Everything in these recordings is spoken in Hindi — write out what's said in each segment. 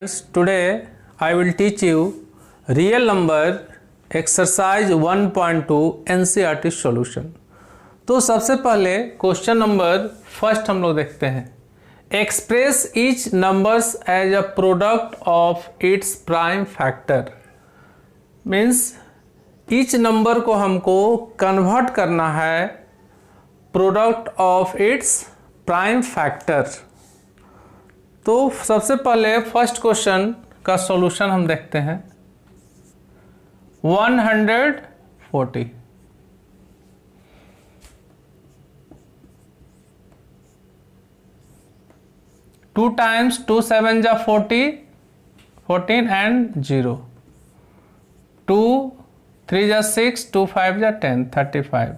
Today I will teach you real number exercise 1.2 NCERT solution। तो सबसे पहले क्वेश्चन नंबर फर्स्ट हम लोग देखते हैं। Express each numbers as a product of its prime factor. Means each number को हमको कन्वर्ट करना है product of its prime factor. तो सबसे पहले फर्स्ट क्वेश्चन का सॉल्यूशन हम देखते हैं। 140 2 times 2 7 जा 40 14 and 0 2 3 जा 6 2 5 जा 10 35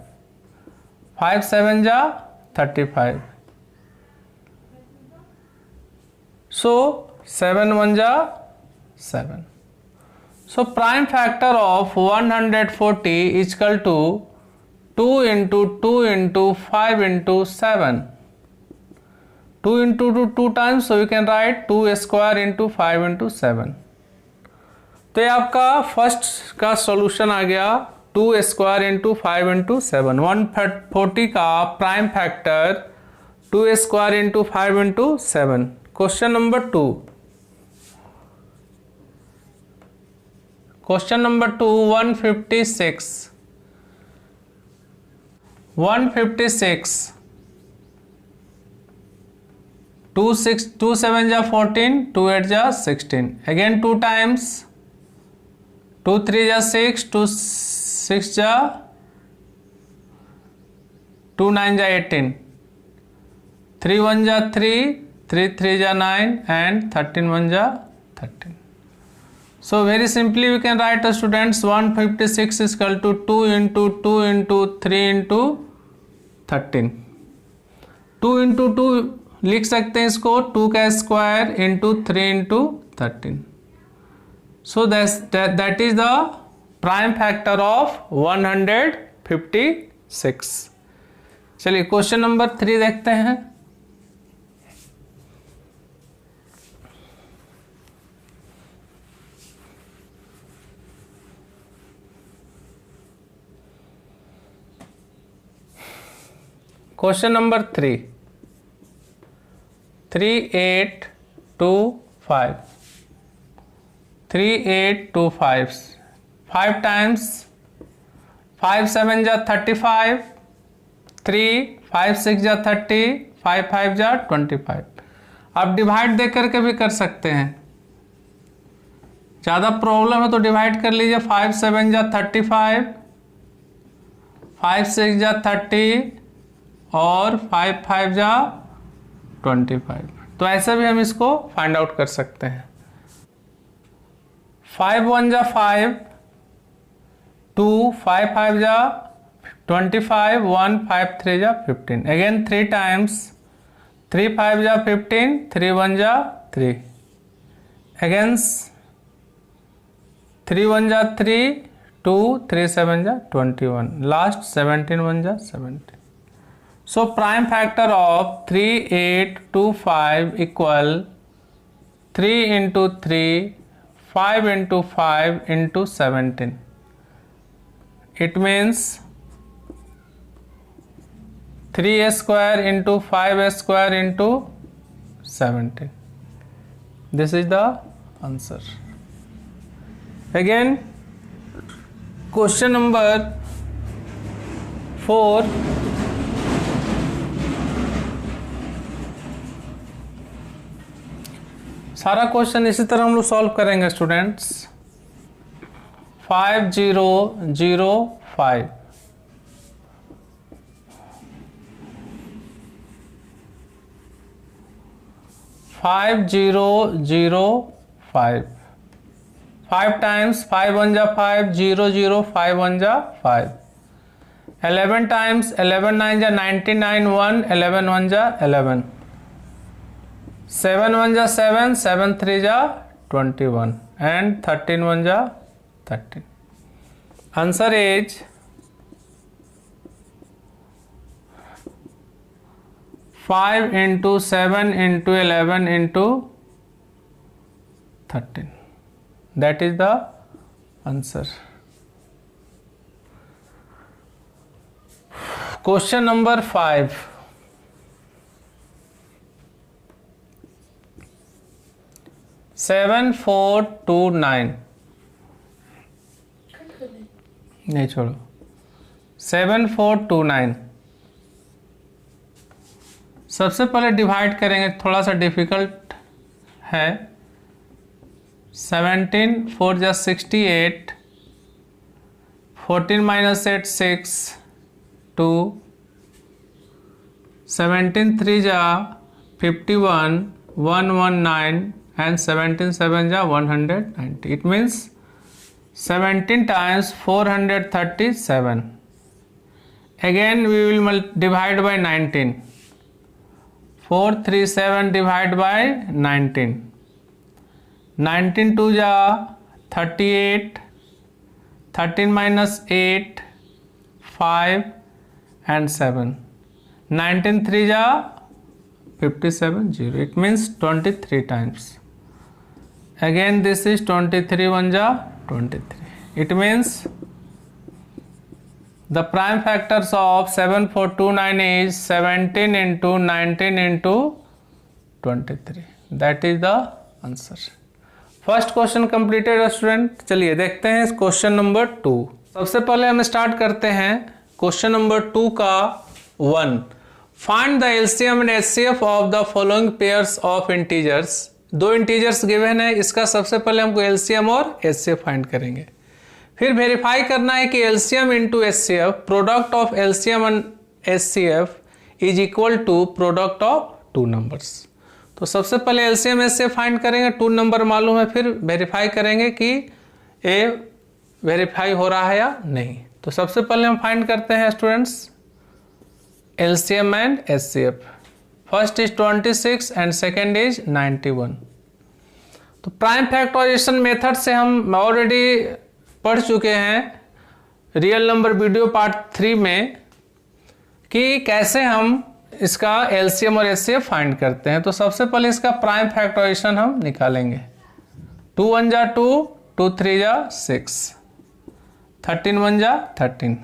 5 7 जा 35 so 7 1 जा 7। So prime factor of 140 is equal to 2 into 2 into 5 into 7। 2 into 2 times, so you can write 2 square into 5 into 7। तो ये आपका फर्स्ट का सॉल्यूशन आ गया 2 स्क्वायर इंटू 5 इंटू 7। 140 का prime factor 2 square into 5 into 7। Question number 2। Question number 2 156 2 7 जा 14 2 8 जा 16 अगेन 2 टाइम्स 2 3 जा 6 2 6 जा 2 9 जा 18 3 1 जा 3 3 3 जा 9 and 13 1 जा 13। So very simply we can write students 156 is equal to 2 into 2 into 3 into 13। 2 into 2 लिख सकते हैं इसको 2 का square into 3 into 13। So that is the prime factor of 156। चलिए क्वेश्चन नंबर 3 देखते हैं। क्वेश्चन नंबर 3 3825 3825 5 टाइम्स 5 7 जा 35 3 5 6 जा 30 5 5 जा 25। आप डिवाइड दे करके भी कर सकते हैं, ज़्यादा प्रॉब्लम है तो डिवाइड कर लीजिए। 5 7 जा 35 5 6 जा 30 और 5 5 जा 25। तो ऐसे भी हम इसको फाइंड आउट कर सकते हैं। 5 1 जा 5 2 5 5 जा 25 1 5 3 जा 15 अगेन 3 टाइम्स 3 5 जा 15 3 1 जा 3 अगेन 3 1 जा 3 2 3 7 जा 21 लास्ट 17 1 जा 17। So prime factor of 3825 equal 3 into 3 5 into 5 into 17। It means 3 square into 5 square into 17। This is the answer। Again question number 4। सारा क्वेश्चन इसी तरह हम लोग सॉल्व करेंगे स्टूडेंट्स। 5005 5005 5 टाइम्स 5 1 जा 5 0 0 5 1 जा 5 11 टाइम्स 11 9 जा 99 1 11 1 जा 11 7 1 जा 7 7 3 जा 21 and 13 1 जा 13। Answer is 5 into 7 into 11 into 13. That is the answer. Question number 5. 7429. नहीं छोड़ो. 7429. सबसे पहले डिवाइड करेंगे, थोड़ा सा डिफिकल्ट है. 17 4 जा 68, 14 माइनस 8 6, 2, 17 3 जा 51, 119 and 17 7 जा 190. It means 17 times 437. Again we will divide by 19. 437 divide by 19. 19 2 जा 38, 13 minus 8, 5 and 7. 19 3 जा 57 0. It means 23 times. Again this is 23 1 जा 23. It means the prime factors of 7429 is 17 into 19 into 23. That is the answer. First question completed student. चलिए देखते हैं क्वेश्चन नंबर 2. सबसे पहले हम स्टार्ट करते हैं क्वेश्चन नंबर 2 का 1. Find the LCM and HCF of the following pairs of integers. दो इंटीजर्स गिवन है, इसका सबसे पहले हमको एलसीएम और एचसीएफ फाइंड करेंगे. फिर वेरीफाई करना है कि LCM into HCF, product of LCM and HCF is equal to product of two numbers. तो सबसे पहले एलसीएम एचसीएफ फाइंड करेंगे, टू नंबर मालूम है, फिर वेरीफाई करेंगे कि ए वेरीफाई हो रहा है या नहीं. तो सबसे पहले हम फाइंड करते हैं students LCM and HCF. First is 26 and second is 91. तो प्राइम फैक्टराइजेशन मेथड से हम ऑलरेडी पढ़ चुके हैं रियल नंबर वीडियो पार्ट 3 में कि कैसे हम इसका एलसीएम और एचसीएफ फाइंड करते हैं. तो सबसे पहले इसका प्राइम फैक्टराइजेशन हम निकालेंगे. 2 1 जा 2, 2 3 जा 6, 13 1 जा 13.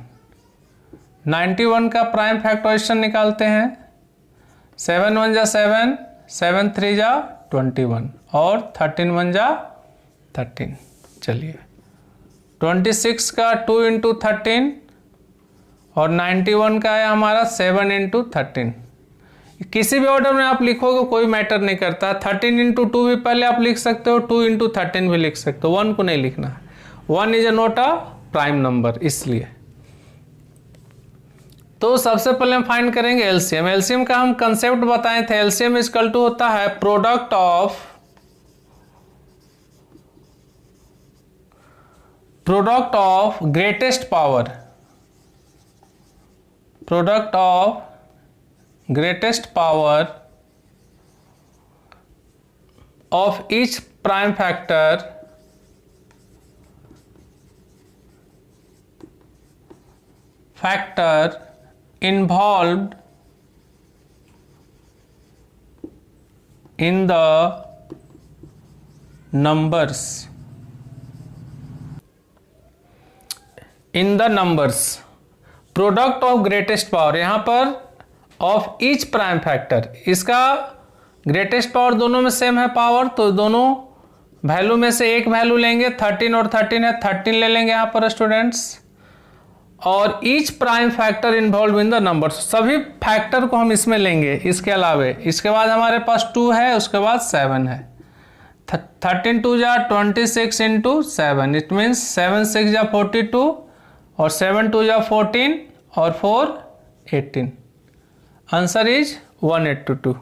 91 का प्राइम फैक्टराइजेशन निकालते हैं. 7 1 जा 7, 7 3 जा 21 और 13 1 जा 13. चलिए 26 का 2 इंटू 13 और 91 का है हमारा 7 इंटू 13. किसी भी ऑर्डर में आप लिखोगे कोई मैटर नहीं करता. 13 इंटू 2 भी पहले आप लिख सकते हो, 2 इंटू 13 भी लिख सकते हो. 1 को नहीं लिखना है. 1 is not a prime number, इसलिए. तो सबसे पहले हम फाइंड करेंगे एलसीएम. एलसीएम का हम कंसेप्ट बताए थे. एलसीएम इक्वल टू होता है product of greatest power, product of greatest power of each prime factor involved in the numbers. Product of greatest power, यहां पर ऑफ ईच प्राइम फैक्टर, इसका ग्रेटेस्ट पावर दोनों में सेम है पावर, तो दोनों वैल्यू में से एक वैल्यू लेंगे. 13 और 13 है, 13 ले लेंगे यहां पर स्टूडेंट्स. और each prime factor involve in the numbers, सभी फैक्टर को हम इसमें लेंगे. इसके अलावे इसके बाद हमारे पास 2 है, उसके बाद 7 है. 13 2 जा 26 इंटू 7. इट मीन्स 7 6 जा 42 और 7 2 जा 14 और 4 18. Answer is 182.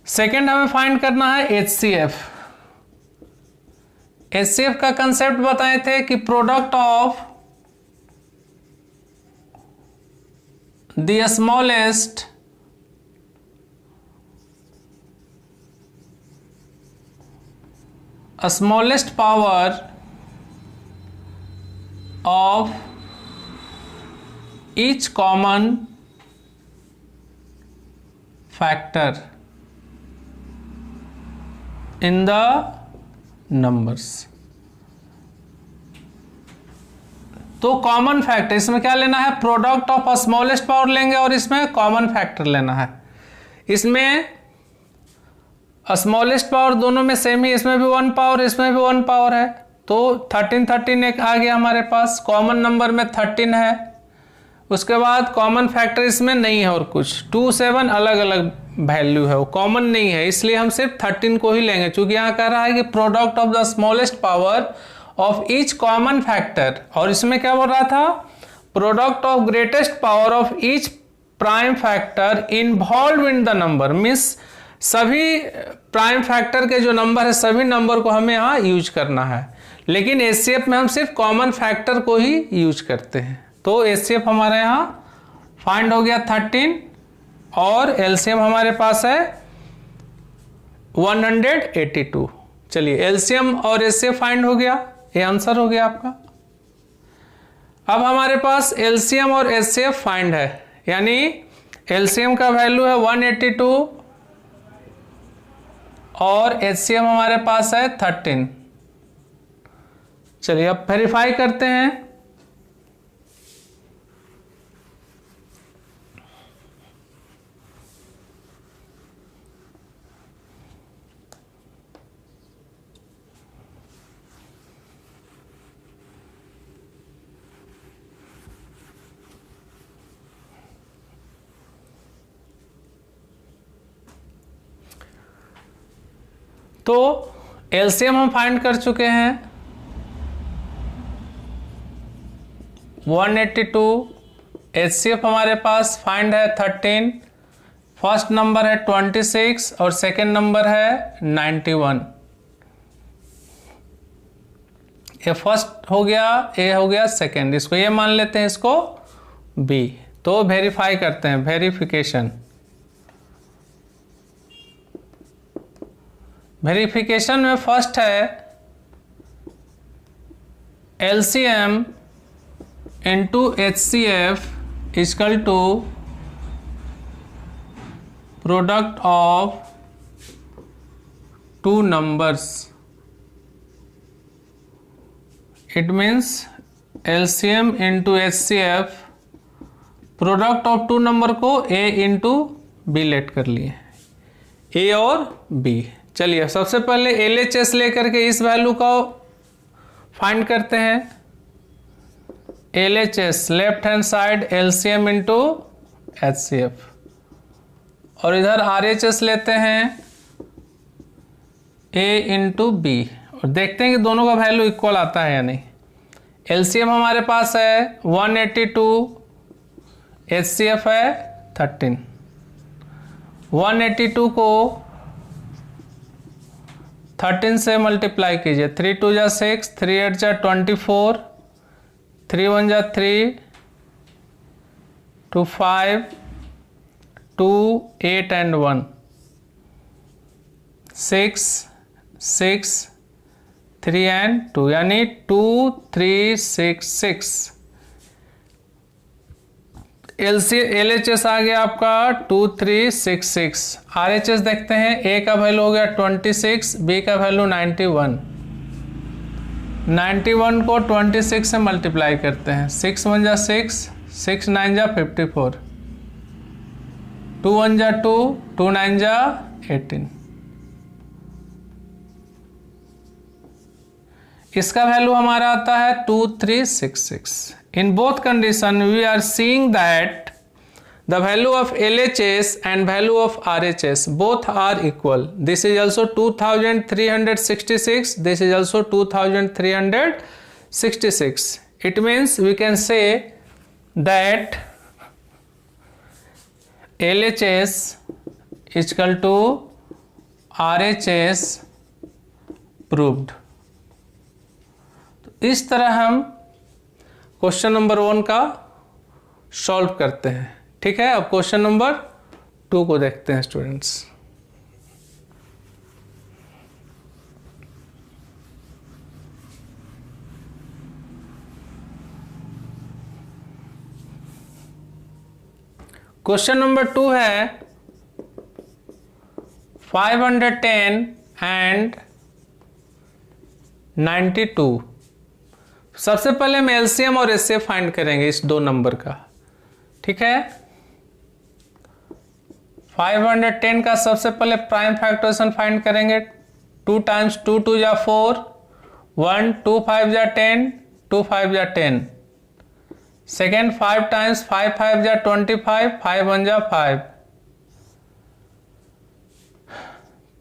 सेकेंड हमें फाइंड करना है एचसीएफ. एचसीएफ का कंसेप्ट बताए थे कि product of the smallest power of each common factor in the numbers. तो कॉमन फैक्टर, इसमें क्या लेना है, प्रोडक्ट ऑफ स्मॉलेस्ट पावर लेंगे और इसमें कॉमन फैक्टर लेना है। इसमें स्मॉलेस्ट पावर दोनों में सेम ही, इसमें भी 1 पावर इसमें भी 1 पावर है, तो 13 एक आ गया हमारे पास। कॉमन नंबर में 13 है, उसके बाद कॉमन फैक्टर इसमें नहीं है और कुछ 2 7 अलग अलग वैल्यू है, वो कॉमन नहीं है, इसलिए हम सिर्फ 13 को ही लेंगे, क्योंकि यहाँ कह रहा है कि product of the smallest power of each common factor, और इसमें क्या बोल रहा था, product of greatest power of each prime factor involve in the number. Means सभी प्राइम फैक्टर के जो नंबर है सभी नंबर को हमें यहाँ यूज करना है, लेकिन एचसीएफ में हम सिर्फ कॉमन फैक्टर को ही यूज करते हैं। तो एचसीएफ हमारे यहाँ फाइंड हो गया 13 और एलसीएम हमारे पास है 182। चलिए एलसीएम और एचसीएफ फाइंड हो गया, ये आंसर हो गया आपका। अब हमारे पास एलसीएम और एचसीएफ फाइंड है, यानी एलसीएम का वैल्यू है 182 और एचसीएम हमारे पास है 13। चलिए अब वेरीफाई करते हैं। तो एलसीएम हम फाइंड कर चुके हैं 182, एचसीएफ हमारे पास फाइंड है 13, फर्स्ट नंबर है 26 और सेकंड नंबर है 91। ये फर्स्ट हो गया, ए हो गया सेकंड, इसको ये मान लेते हैं, इसको बी। तो वेरीफाई करते हैं, वेरिफिकेशन। वेरिफिकेशन में फर्स्ट है LCM into HCF equal to product of two numbers. It means LCM into HCF product of two number को ए इंटू बी लेट कर लिए, ए और बी। चलिए सबसे पहले एलएचएस लेकर के इस वैल्यू को फाइंड करते हैं। LHS left hand side LCM into HCF, और इधर आरएचएस लेते हैं ए इंटू बी, और देखते हैं कि दोनों का वैल्यू इक्वल आता है या नहीं। एलसीएम हमारे पास है 182, एचसीएफ है 13। 182 को 13 से मल्टीप्लाई कीजिए, 3 2 जा 6, 3 8 जा 24, 3 1 जा 3, 2 5, 2 8 and 1, 6 6 3 and 2, यानी 2 3 6 6। एलएचएस आ गया आपका 2366। आरएचएस देखते हैं, ए का वैल्यू हो गया 26, बी का वैल्यू 91। 91 को 26 से मल्टीप्लाई करते हैं, 6 1 जा 6, 6 9 जा 54, 2 1 जा 2, 2 9 जा 18। इसका वैल्यू हमारा आता है 2366। In both condition we are seeing that the value of LHS and value of RHS both are equal. This is also 2366, this is also 2366. It means we can say that LHS is equal to RHS proved. तो इस तरह हम क्वेश्चन नंबर 1 का सॉल्व करते हैं। ठीक है, अब क्वेश्चन नंबर 2 को देखते हैं स्टूडेंट्स। क्वेश्चन नंबर 2 है 510 एंड 92। सबसे पहले हम एलसीएम और एचसीएफ फाइंड करेंगे इस दो नंबर का, ठीक है। 510 का सबसे पहले प्राइम फैक्टराइजेशन फाइंड करेंगे। 2 टाइम्स 2 2 जा 4, 1 2 5 जा 10, 2 5 जा 10। सेकेंड 5 टाइम्स 5 5 जा 25, 5 1 जा 5।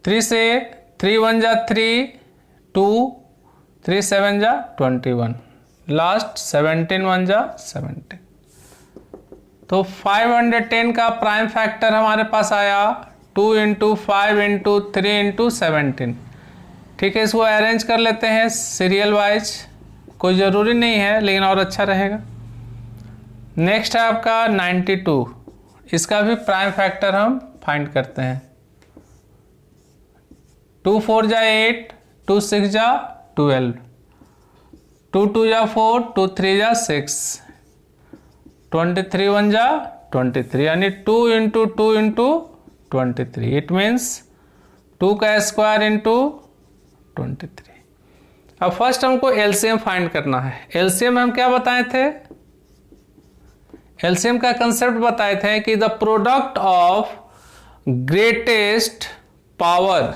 3 से 3 1 जा 3, 2 3 7 जा 21, लास्ट 17 1 जा 17। तो 510 का प्राइम फैक्टर हमारे पास आया 2 × 5 × 3 × 17। ठीक है, इसको अरेंज कर लेते हैं सीरियल वाइज, कोई ज़रूरी नहीं है लेकिन और अच्छा रहेगा। नेक्स्ट है आपका 92, इसका भी प्राइम फैक्टर हम फाइंड करते हैं। 2 4 जा 8, 2 6 जा 12, 2 2 जा 4, 2 3 जा 6, 23 1 जा 23, यानी 2 × 2 × 23। इट मीन्स 2 का स्क्वायर इंटू 23। अब फर्स्ट हमको एलसीएम फाइंड करना है। एलसीएम में हम क्या बताए थे? एलसीएम का कंसेप्ट बताए थे कि the product of greatest power.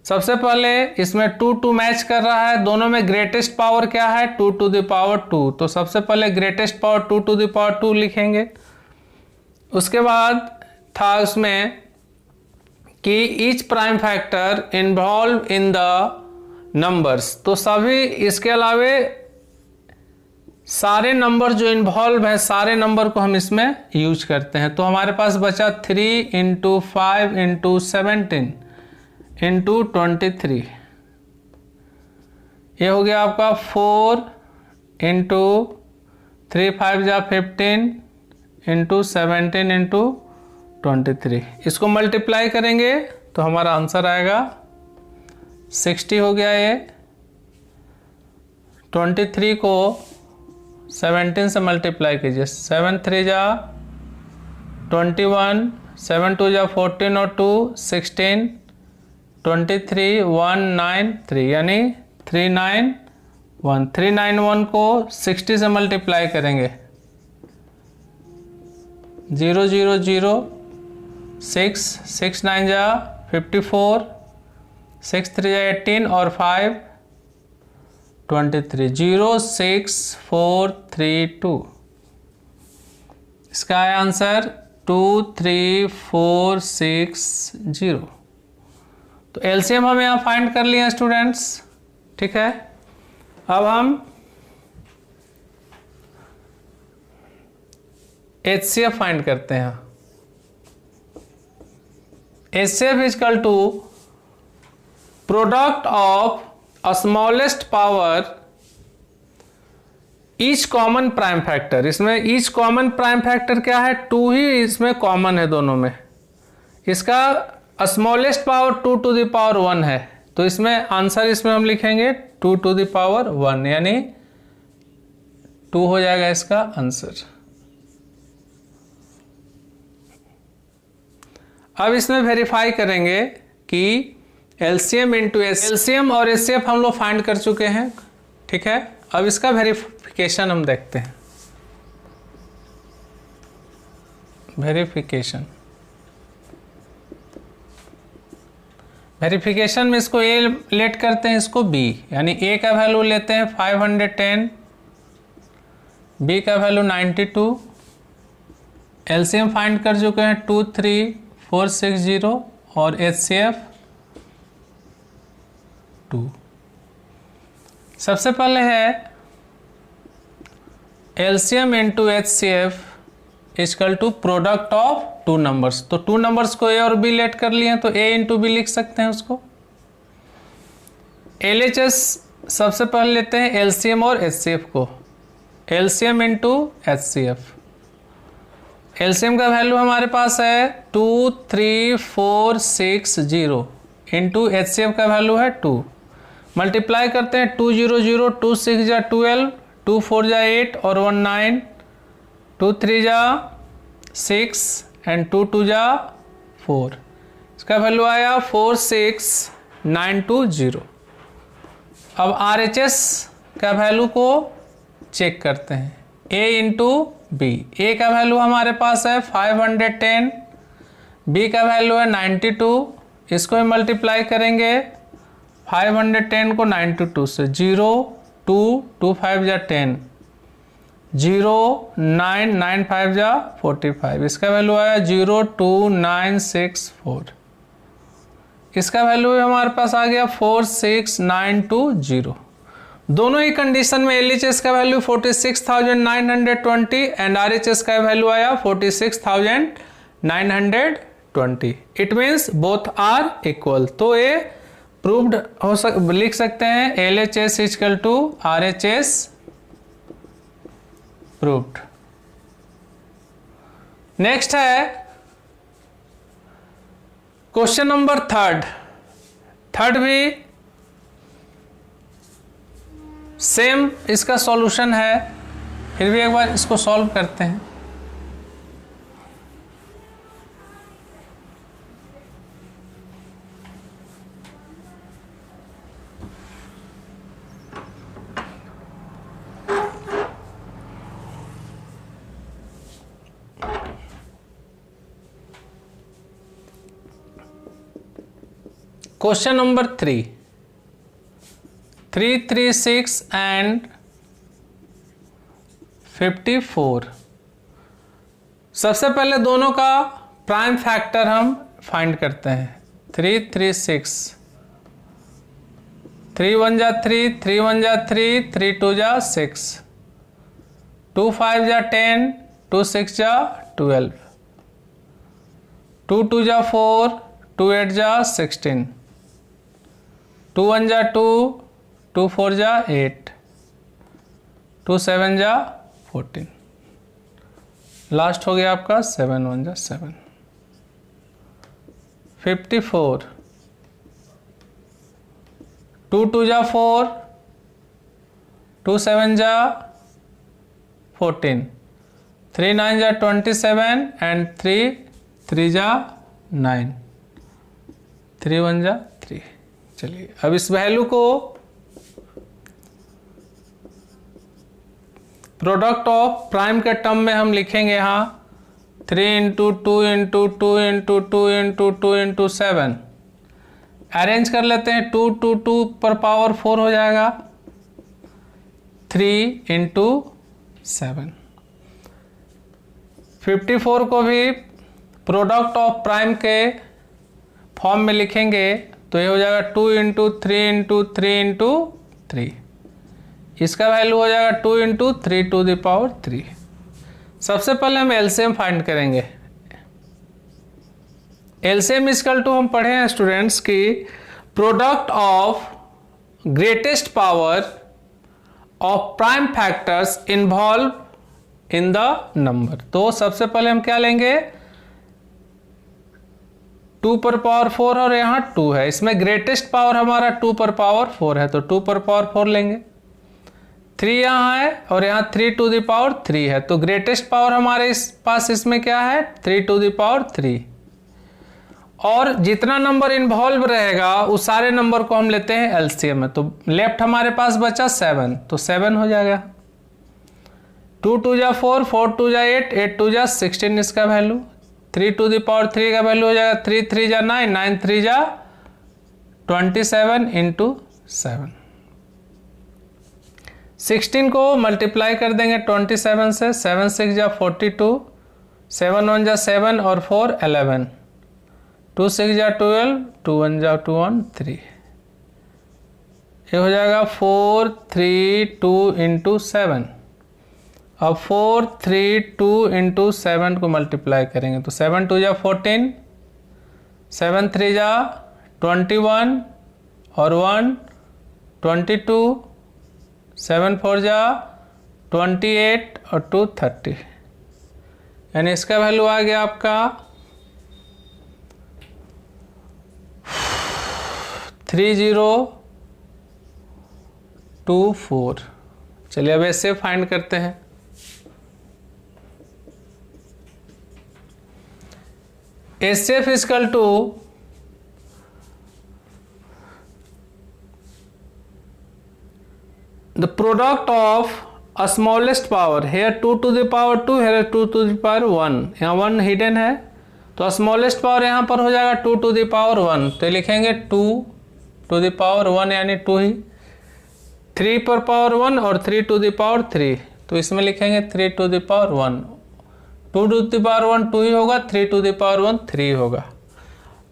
सबसे पहले इसमें 2 2 मैच कर रहा है, दोनों में ग्रेटेस्ट पावर क्या है? 2 to the power 2। तो सबसे पहले greatest power 2 to the power 2 लिखेंगे। उसके बाद था उसमें कि each prime factor involve in the numbers. तो सभी इसके अलावे सारे नंबर जो इन्वॉल्व है, सारे नंबर को हम इसमें यूज करते हैं। तो हमारे पास बचा 3 × 5 × 17 × 23। ये हो गया आपका 4 × 3 5 जा 15 × 17 × 23। इसको मल्टीप्लाई करेंगे तो हमारा आंसर आएगा 60 हो गया। ये 23 को 17 से मल्टीप्लाई कीजिए, 7 3 जा 21, 7 2 जा 14 और 2 16, 23 1 9 3, यानी 391। 391 को 60 से मल्टीप्लाई करेंगे, 0 0 0 6 6 9 जा 54, 6 3 जा 18 और 5 23, 0 6 4 3 2। इसका है आंसर 2 3 4 6 0। तो एलसीएम हम यहाँ फाइंड कर लिए स्टूडेंट्स, ठीक है। अब हम एचसीएफ फाइंड करते हैं। HCF equal to product of smallest power each common prime factor. इसमें ईच कॉमन प्राइम फैक्टर क्या है? 2 ही इसमें कॉमन है दोनों में। इसका smallest power 2 to the power 1 है, तो इसमें आंसर इसमें हम लिखेंगे 2 to the power 1, यानी 2 हो जाएगा इसका आंसर। अब इसमें वेरीफाई करेंगे कि एलसीएम इंटू एलसीएम और एचसीएफ हम लोग फाइंड कर चुके हैं, ठीक है। अब इसका वेरिफिकेशन हम देखते हैं। वेरिफिकेशन में इसको ए लेट करते हैं, इसको बी, यानी ए का वैल्यू लेते हैं 510, बी का वैल्यू 92। एलसीएम फाइंड कर चुके हैं 2 3 4 6 0 और एचसीएफ 2। सबसे पहले है LCM into HCF equal to product of 2 numbers. तो 2 नंबर्स को ए और बी लेट कर लिए हैं, तो ए इंटू बी लिख सकते हैं उसको। एलएचएस सबसे पहले लेते हैं एलसीएम और एचसीएफ को, एलसीएम इंटू एचसीएफ। एलसीएम का वैल्यू हमारे पास है 2 3 4 6 0 इंटू एचसीएफ का वैल्यू है 2। मल्टीप्लाई करते हैं 2 0 0, 2 6 जा 12, 2 4 जा 8 और 1 9, 2 3 जा 6 एंड 2 2 जा 4। इसका वैल्यू आया 4 6 920। अब RHS का वैल्यू को चेक करते हैं, A इंटू बी। ए का वैल्यू हमारे पास है 510, बी का वैल्यू है 92, इसको हम मल्टीप्लाई करेंगे 510 को 92 से, 0 2 2 5 जा 10, 0 9 9 5 जा 45, इसका वैल्यू आया 02964। इसका वैल्यू हमारे पास आ गया 46920। दोनों ही कंडीशन में LHS का वैल्यू 46,920 एंड RHS का वैल्यू आया 46,920। It means both are equal. तो ये प्रूव्ड लिख सकते हैं LHS equal to RHS proved. Next है क्वेश्चन नंबर थर्ड भी सेम इसका सॉल्यूशन है, फिर भी एक बार इसको सॉल्व करते हैं। Question number 336 and 54। सबसे पहले दोनों का प्राइम फैक्टर हम फाइंड करते हैं। 336, 3 1 जा 3, 3 1 जा 3, 3 2 जा 6, 2 5 जा 10, 2 6 जा 12, 2 2 जा 4, 2 8 जा 16, 2 1 जा 2, 2 4 जा 8, 2 7 जा 14, लास्ट हो गया आपका 7 1 जा 7। 54, 2 2 जा 4, 2 7 जा 14, 3 9 जा 27 एंड 3 3 जा 9, 3 1 जा 3। चलिए अब इस वैल्यू को प्रोडक्ट ऑफ प्राइम के टर्म में हम लिखेंगे। यहाँ 3 into 2 into 2 into 2 into 2 into 7 arrange कर लेते हैं। 2 2 2 पर पावर 4 हो जाएगा, 3 इंटू 7। 54 को भी प्रोडक्ट ऑफ प्राइम के फॉर्म में लिखेंगे तो ये हो जाएगा 2 इंटू 3 इंटू 3 इंटू 3। इसका वैल्यू हो जाएगा 2 इंटू 3 टू द पावर 3। सबसे पहले हम एलसीएम फाइंड करेंगे। एलसीएम इक्वल टू हम पढ़े हैं स्टूडेंट्स की product of greatest power of prime factors involve in the number. तो सबसे पहले हम क्या लेंगे, 2 पर पावर 4 और यहाँ 2 है, इसमें ग्रेटेस्ट पावर हमारा 2 पर पावर 4 है तो 2 पर पावर 4 लेंगे। 3 यहाँ है और यहाँ 3 टू द पावर 3 है तो ग्रेटेस्ट पावर हमारे पास इसमें क्या है 3 टू द पावर 3। और जितना नंबर इन्वॉल्व रहेगा उस सारे नंबर को हम लेते हैं एलसीएम में। तो लेफ्ट हमारे पास बचा 7 तो 7 हो जाएगा। 2 2 जा 4, 4 2 जा 8, 8 2 जा 16 इसका वैल्यू। 3 टू द पावर 3 का वैल्यू हो जाएगा 3 3 जा 9, 9 3 जा 27 इंटू 7। 16 को मल्टीप्लाई कर देंगे 27 से, 7 6 जा 42, 7 1 जा 7 और 4 11, 2 6 जा 12, 2 1 जा 2 1 3। ये हो जाएगा 4 3 2 इंटू 7। अब 4 3 2 इंटू 7 को मल्टीप्लाई करेंगे तो 7 2 जा 14, 7 3 जा 21 और 1 22, 7 4 जा 28 और 2 30। यानी इसका वैल्यू आ गया आपका 3024। चलिए अब ऐसे फाइंड करते हैं। HCF equal to the product of smallest power, here 2 to the power 2, here 2 to the power 1, यहाँ 1 हिडन है, तो स्मॉलेस्ट पावर यहाँ पर हो जाएगा 2 to the power 1, तो लिखेंगे 2 to the power 1 यानी 2 ही, 3 पर पावर 1 और 3 to the power 3, तो इसमें लिखेंगे 3 to the power 1, 2 to the power 1 2 ही होगा, 3 to the power 1 3 होगा।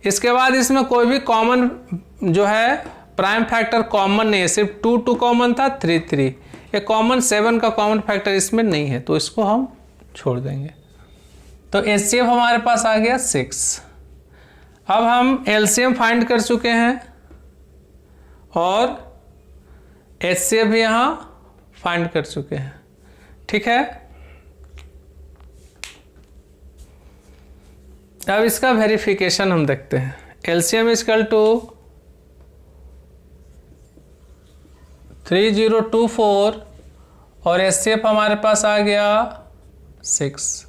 इसके बाद इसमें कोई भी कॉमन जो है प्राइम फैक्टर कॉमन नहीं है, सिर्फ 2 2 कॉमन था, 3 3, ये कॉमन 7 का कॉमन फैक्टर इसमें नहीं है, तो इसको हम छोड़ देंगे। तो एचसीएफ हमारे पास आ गया 6। अब हम एलसीएम फाइंड कर चुके हैं और एचसीएफ भी यहाँ फाइंड कर चुके हैं, ठीक है। अब इसका वेरिफिकेशन हम देखते हैं। एलसीएम इक्वल टू 3024 और एचसीएफ हमारे पास आ गया 6।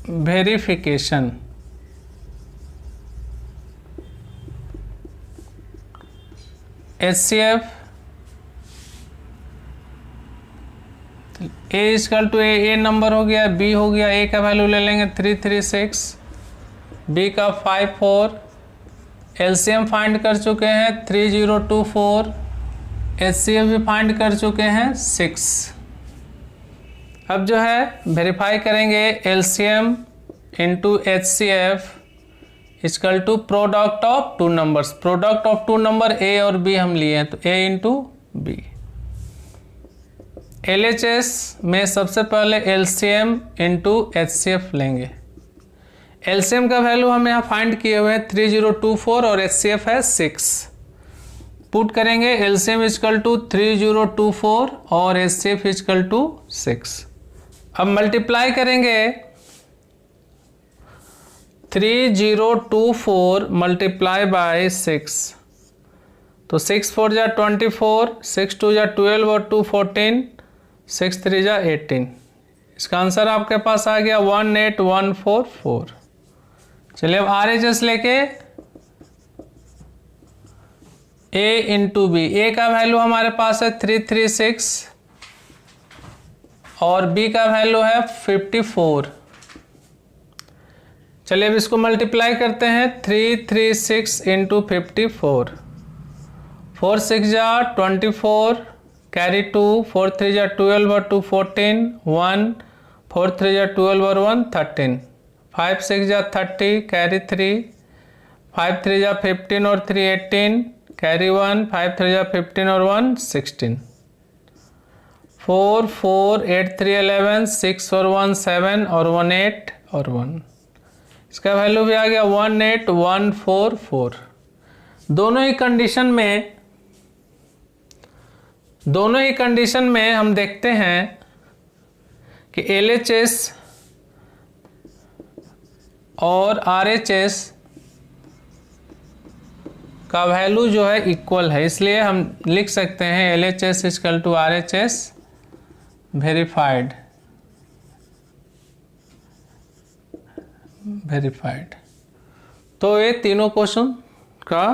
Verification, HCF A equal to a number हो गया, B हो गया, A का वैल्यू ले लेंगे 336, B का 54, LCM फाइंड कर चुके हैं 3024, HCF भी फाइंड कर चुके हैं 6। अब जो है वेरीफाई करेंगे LCM into HCF equal to product of 2 numbers, product of 2 number A और B हम लिए हैं, तो A इंटू B। LHS में सबसे पहले LCM इंटू HCF लेंगे। LCM का वैल्यू हम यहाँ फाइंड किए हुए हैं 3024 और HCF है 6। पुट करेंगे LCM इक्वल टू 3024 और HCF इक्वल टू 6। अब मल्टीप्लाई करेंगे 3024 मल्टीप्लाई बाय 6, तो 6 4 जा 24, 6 2 जा 12 और 2 14, 6 3 जा 18। इसका आंसर आपके पास आ गया 18144। चलिए अब RHS लेके A इंटू B, A का वैल्यू हमारे पास है 336 और B का वैल्यू है 54। चलिए अब इसको मल्टीप्लाई करते हैं 336 इंटू 54, 4 6 जा 24, कैरी 2, 4 3 जा 12 और 2 14, 1, 4 3 जा 12 और 1 13, 5 6 जा 30, कैरी 3, 5 3 जा 15 और 3 18, कैरी 1, 5 3 जा 15 और 1 16, 4 4 8 3 11, 6 और 1 7 और 1 8 और 1। इसका वैल्यू भी आ गया 18144। दोनों ही कंडीशन में हम देखते हैं कि LHS और RHS का वैल्यू जो है इक्वल है, इसलिए हम लिख सकते हैं LHS equal to RHS verified. तो ये तीनों क्वेश्चन का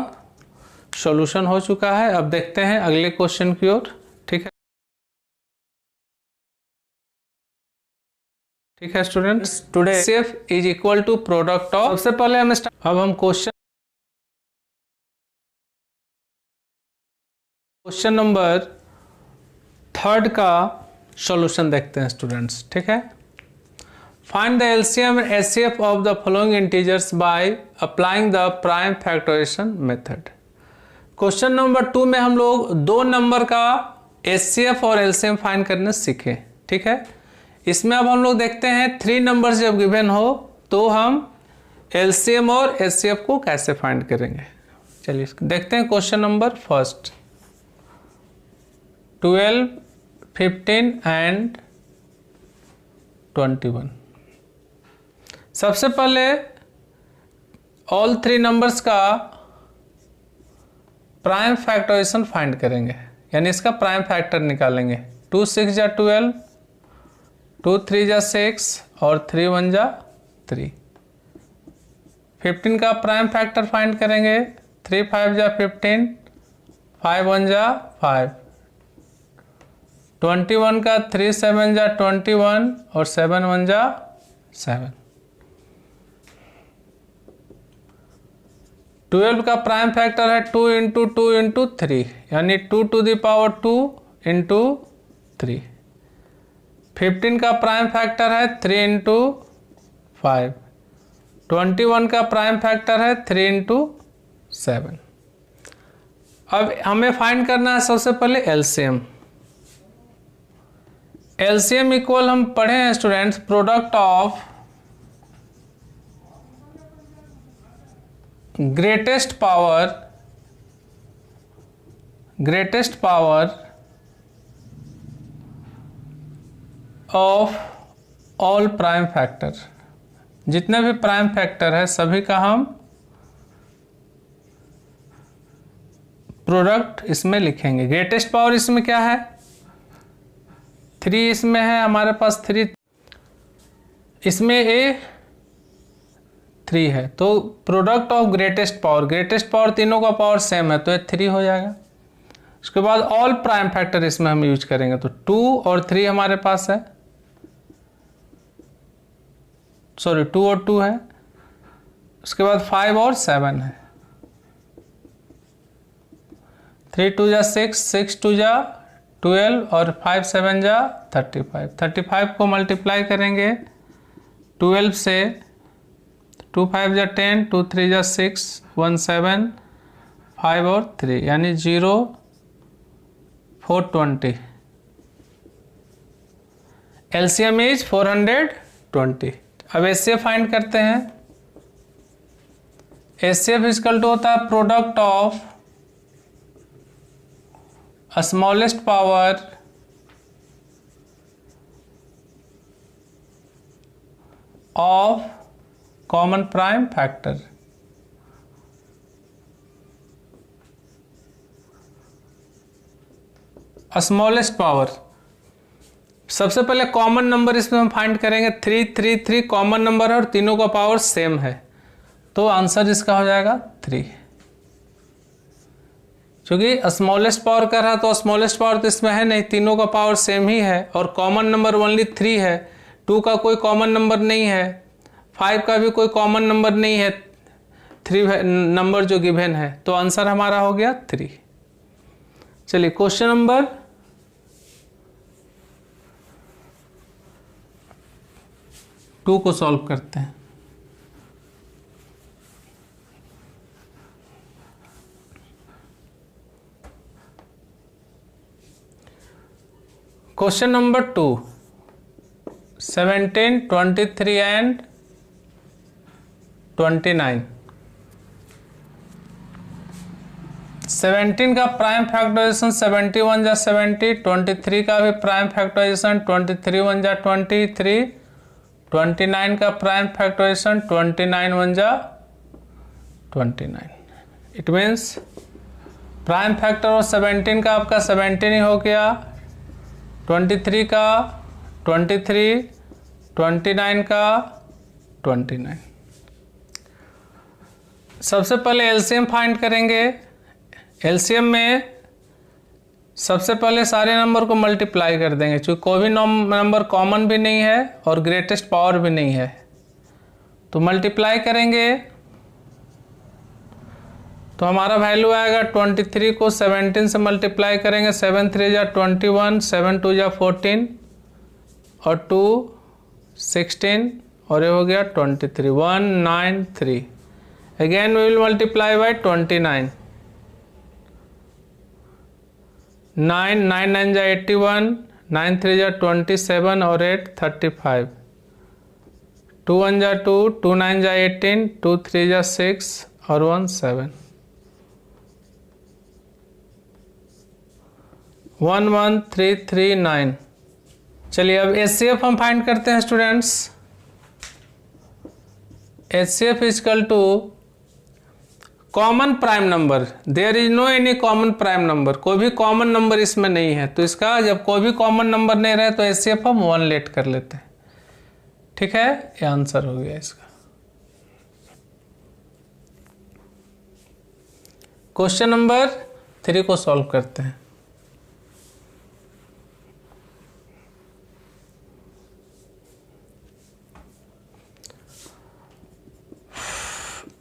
सॉल्यूशन हो चुका है। अब देखते हैं अगले क्वेश्चन की ओर, ठीक है students. Today HCF is equal to product of, सबसे पहले अब हम क्वेश्चन नंबर 3 का सॉल्यूशन देखते हैं स्टूडेंट्स, ठीक है। Find the LCM and HCF of the following integers by applying the prime factorization method। Question number 2 में हम लोग 2 नंबर का HCF और LCM फाइंड करने सीखे, ठीक है। इसमें अब हम लोग देखते हैं 3 नंबर जब गिवन हो तो हम LCM और HCF को कैसे फाइंड करेंगे। चलिए देखते हैं क्वेश्चन नंबर 1, 12, 15 एंड 21। सबसे पहले ऑल 3 नंबर्स का प्राइम फैक्टराइजेशन फाइंड करेंगे, यानी इसका प्राइम फैक्टर निकालेंगे। 2 6 जा 12, 2 3 जा 6 और 3 1 जा 3। 15 का प्राइम फैक्टर फाइंड करेंगे। 3 5 जा 15, 5 1 जा 5। 21 का 3 7 जा 21 और 7 1 जा 7। 12 का प्राइम फैक्टर है 2 इंटू 2 इंटू 3, यानी 2 टू द पावर 2 इंटू 3। 15 का प्राइम फैक्टर है 3 इंटू 5। 21 का प्राइम फैक्टर है 3 इंटू 7। अब हमें फाइंड करना है सबसे पहले एलसीएम। एलसीएम इक्वल हम पढ़े हैं students, product of greatest power of all prime factor. जितने भी प्राइम फैक्टर है सभी का हम प्रोडक्ट इसमें लिखेंगे। ग्रेटेस्ट पावर इसमें क्या है, 3 इसमें है हमारे पास, 3 इसमें ए 3 है, तो प्रोडक्ट ऑफ ग्रेटेस्ट पावर तीनों का पावर सेम है तो ये 3 हो जाएगा। उसके बाद ऑल प्राइम फैक्टर इसमें हम यूज करेंगे तो 2 और 3 हमारे पास है, सॉरी 2 और 2 है। उसके बाद 5 और 7 है। 3 2 जा 6, 6 2 जा 12 और 5 7 जा 35। 35 को मल्टीप्लाई करेंगे 12 से, 2 5 जा 10, 2 3 जा 6, 1 7, 5 और 3 यानी 0 4 20। LCM is 420। अब एचसीएफ फाइंड करते हैं। एचसीएफ इक्वल टू होता है product of smallest power of common prime factor. Smallest power, सबसे पहले कॉमन नंबर इसमें हम फाइंड करेंगे। 3 3 3 कॉमन नंबर है और तीनों का पावर सेम है तो आंसर इसका हो जाएगा 3। क्योंकि स्मॉलेस्ट पावर कर रहा है तो स्मॉलेस्ट पावर तो इसमें है नहीं, तीनों का पावर सेम ही है और कॉमन नंबर ओनली 3 है। 2 का कोई कॉमन नंबर नहीं है, 5 का भी कोई कॉमन नंबर नहीं है, 3 नंबर जो गिवन है तो आंसर हमारा हो गया 3। चलिए क्वेश्चन नंबर 2 को सॉल्व करते हैं। Question number 2, 17 23 and 29। 17 का प्राइम फैक्टराइजेशन 71 जा 70, 23 का भी प्राइम फैक्टराइजेशन 23 1 जा 23, 29 का प्राइम फैक्टराइजेशन 29 1 जा 29। It means prime factor of 17 का आपका 17 ही हो गया, 23 का 23, 29 का 29। सबसे पहले एलसीएम फाइंड करेंगे। एलसीएम में सबसे पहले सारे नंबर को मल्टीप्लाई कर देंगे क्योंकि कोई भी नंबर कॉमन भी नहीं है और ग्रेटेस्ट पावर भी नहीं है तो मल्टीप्लाई करेंगे तो हमारा वैल्यू आएगा 23 को 17 से मल्टीप्लाई करेंगे, 7 3 जा 21, 7 2 जा 14 और 2 16 और ये हो गया 23, 193। Again we will multiply by 29, 9 9 9 जा 81, 9 3 जा 27 और 8 35, 2 1 जा 2, 2 9 जा 18, 2 3 जा 6 और 1 7, 1 1 3 3 9। चलिए अब एचसीएफ हम फाइंड करते हैं students. HCF equal to common prime number, there is no any common prime number, कोई भी कॉमन नंबर इसमें नहीं है। तो इसका जब कोई भी कॉमन नंबर नहीं रहे तो HCF हम 1 लेट कर लेते हैं। ठीक है, ये आंसर हो गया इसका। क्वेश्चन नंबर 3 को सॉल्व करते हैं।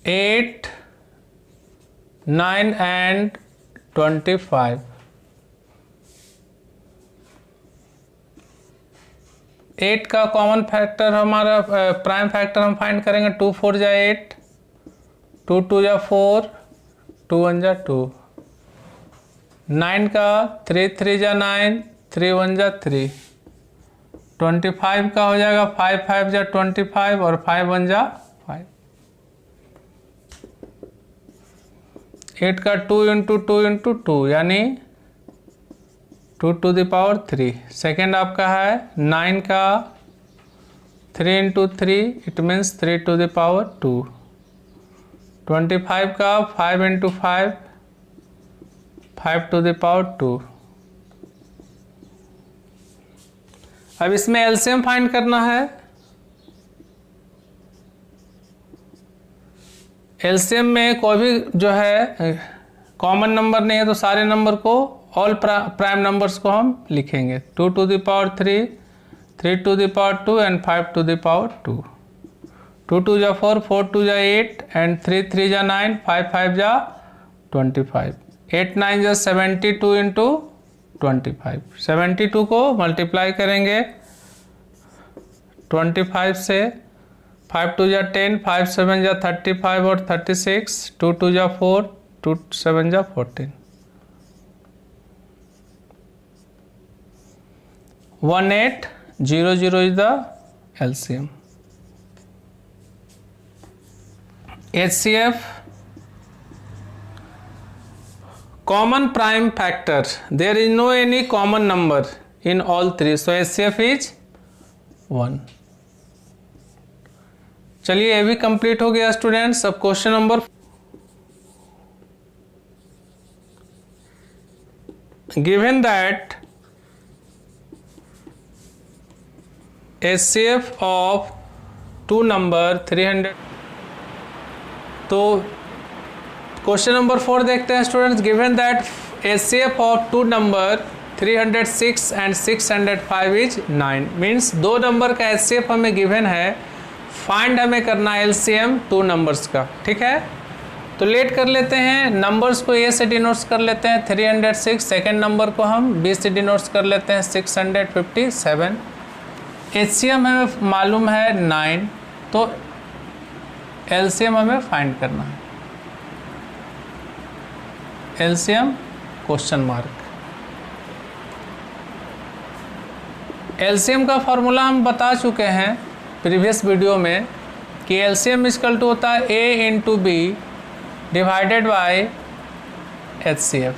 Eight 9 and 25। 8 का कॉमन फैक्टर हमारा प्राइम फैक्टर हम फाइंड करेंगे। 2 4 जा 8, 2 2 जा 4, 2 1 जा 2। 9 का 3 3 जा 9, 3 1 जा 3। 25 का हो जाएगा 5 5 जा 25 और 5 1 जा 5। 8 का 2 इंटू 2 इंटू 2 यानी 2 टू द पावर 3। सेकेंड आपका है 9 का 3 into 3, it means 3 to the power 2। 25 का 5 इंटू 5, 5 टू द पावर 2। अब इसमें एलसीएम फाइंड करना है। एलसीएम में कोई भी जो है कॉमन नंबर नहीं है तो सारे नंबर को, ऑल प्राइम नंबर्स को हम लिखेंगे। 2 to the power 3, 3 to the power 2 and 5 to the power 2। 2 2 जा 4, 4 2 जा 8 एंड 3 3 जा 9, 5 5 जा 25। 8 9 जा 72 इंटू 25। 72 को मल्टीप्लाई करेंगे 25 से। 5 2 जा 10, 5 7 जा 35 और 36, 2 2 जा 4, 2 7 जा 14। 1800 is the LCM. HCF common prime factor, there is no any common number in all three, so HCF is 1. चलिए ये भी कंप्लीट हो गया स्टूडेंट्स। अब question number given that HCF of 2 number 300। तो क्वेश्चन नंबर 4 देखते हैं students. Given that HCF of 2 number 306 and 605 is 9, means 2 number का HCF हमें गिवन है, फाइंड हमें करना है LCM 2 नंबर्स का। ठीक है, तो लेट कर लेते हैं। नंबर्स को A से डिनोट्स कर लेते हैं 306, सेकेंड नंबर को हम B से डिनोट्स कर लेते हैं 657। HCM हमें मालूम है 9, तो LCM हमें फाइंड करना है। LCM question mark. LCM का फॉर्मूला हम बता चुके हैं प्रीवियस वीडियो में कि LCM इक्वल टू होता है A into B divided by HCF।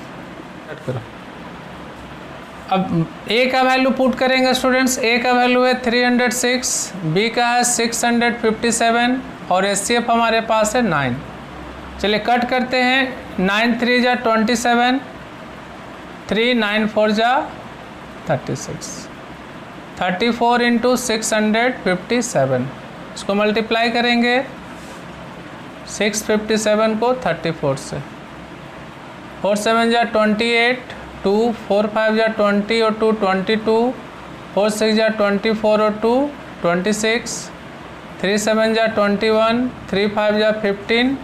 अब A का वैल्यू पुट करेंगे स्टूडेंट्स। A का वैल्यू है 306, B का है 657 और HCF हमारे पास है 9। चलिए कट करते हैं। 9 3 जा 27, 3 9 4 जा 36, 34 इंटू 657। इसको मल्टीप्लाई करेंगे 657 को 34 से। 4 7 जा 28, 2 4 5 जा 20 और 2 22, 4 6 जा 24 और 2 26, 3 7 जा 21, 3 5 जा 15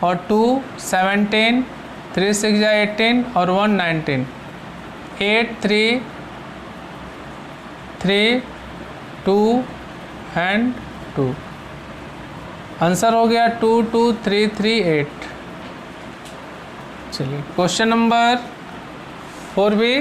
और 2 17, 3 6 जा 18 और 1 19, 8 3 3 2 एंड 2। आंसर हो गया 2 2 3 3 8। चलिए क्वेश्चन नंबर 4 भी